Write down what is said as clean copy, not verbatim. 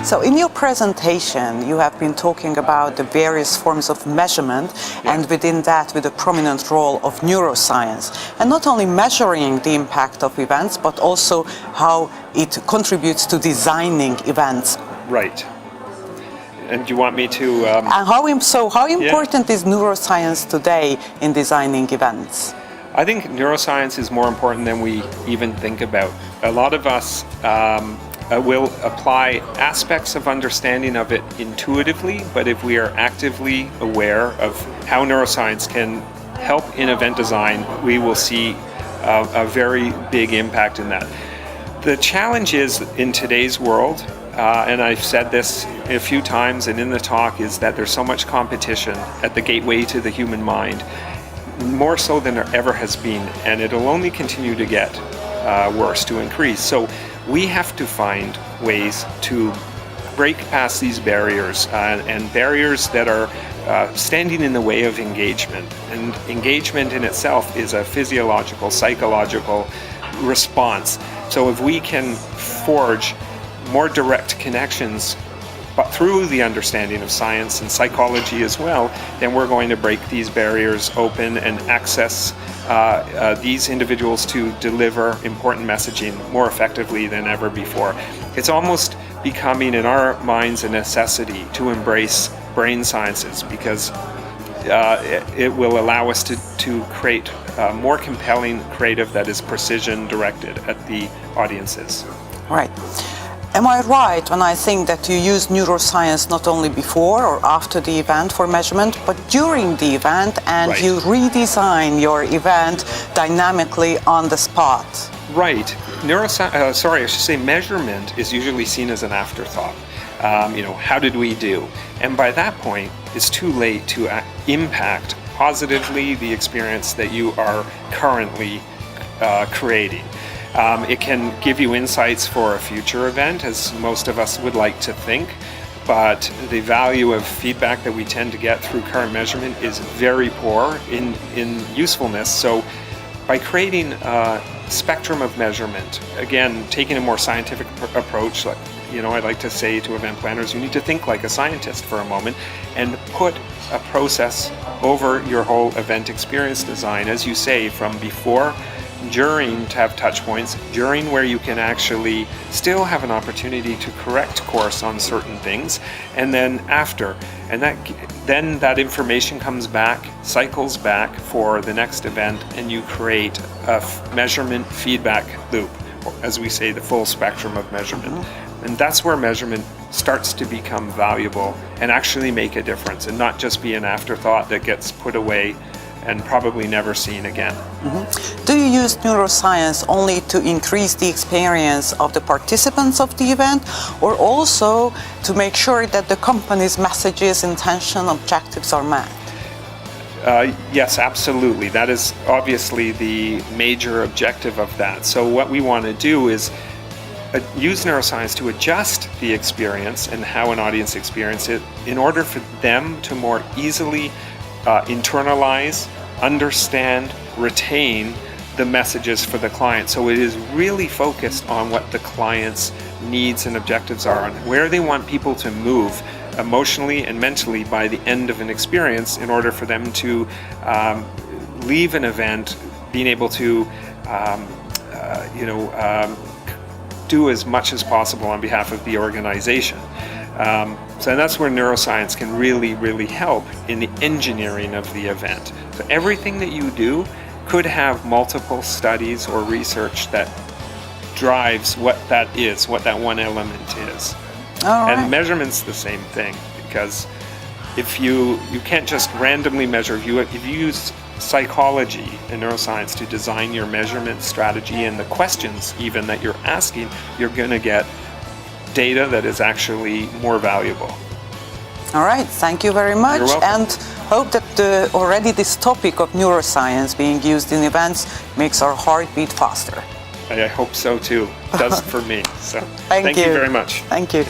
So in your presentation, you have been talking about the various forms of measurement, and within that, with a prominent role of neuroscience. And not only measuring the impact of events, but also how it contributes to designing events. Right. And do you want me to... And how important is neuroscience today in designing events? I think neuroscience is more important than we even think about. A lot of us will apply aspects of understanding of it intuitively, but if we are actively aware of how neuroscience can help in event design, we will see a very big impact in that. The challenge is in today's world, and I've said this a few times and in the talk, is that there's so much competition at the gateway to the human mind, more so than there ever has been, and it'll only continue to get worse, to increase. So we have to find ways to break past these barriers and barriers that are standing in the way of engagement. And engagement in itself is a physiological, psychological response. So if we can forge more direct connections but through the understanding of science and psychology as well, then we're going to break these barriers open and access these individuals to deliver important messaging more effectively than ever before. It's almost becoming, in our minds, a necessity to embrace brain sciences, because it will allow us to create more compelling creative that is precision directed at the audiences. Right. Am I right when I think that you use neuroscience not only before or after the event for measurement, but during the event, and Right. you redesign your event dynamically on the spot? Right. Measurement is usually seen as an afterthought. How did we do? And by that point, it's too late to impact positively the experience that you are currently creating. It can give you insights for a future event, as most of us would like to think, but the value of feedback that we tend to get through current measurement is very poor in usefulness. So by creating a spectrum of measurement, again, taking a more scientific approach, I'd like to say to event planners, you need to think like a scientist for a moment and put a process over your whole event experience design, as you say, from before, during, to have touch points, during where you can actually still have an opportunity to correct course on certain things, and then after. And then that information comes back, cycles back for the next event, and you create a measurement feedback loop, or as we say, the full spectrum of measurement. Mm-hmm. And that's where measurement starts to become valuable and actually make a difference, and not just be an afterthought that gets put away and probably never seen again. Mm-hmm. Do you use neuroscience only to increase the experience of the participants of the event, or also to make sure that the company's messages, intention, objectives are met? Yes, absolutely. That is obviously the major objective of that. So what we want to do is use neuroscience to adjust the experience and how an audience experiences it in order for them to more easily internalize, understand, retain the messages for the client. So it is really focused on what the client's needs and objectives are, and where they want people to move emotionally and mentally by the end of an experience, in order for them to leave an event being able to do as much as possible on behalf of the organization. So that's where neuroscience can really, really help in the engineering of the event. So everything that you do could have multiple studies or research that drives what that is, what that one element is. All right. And measurement's the same thing, because if you can't just randomly measure. If you use psychology and neuroscience to design your measurement strategy and the questions even that you're asking, you're going to get data that is actually more valuable. All right, thank you very much. You're welcome. And hope that already this topic of neuroscience being used in events makes our heart beat faster. I hope so too. It does for me. So thank you very much. Thank you.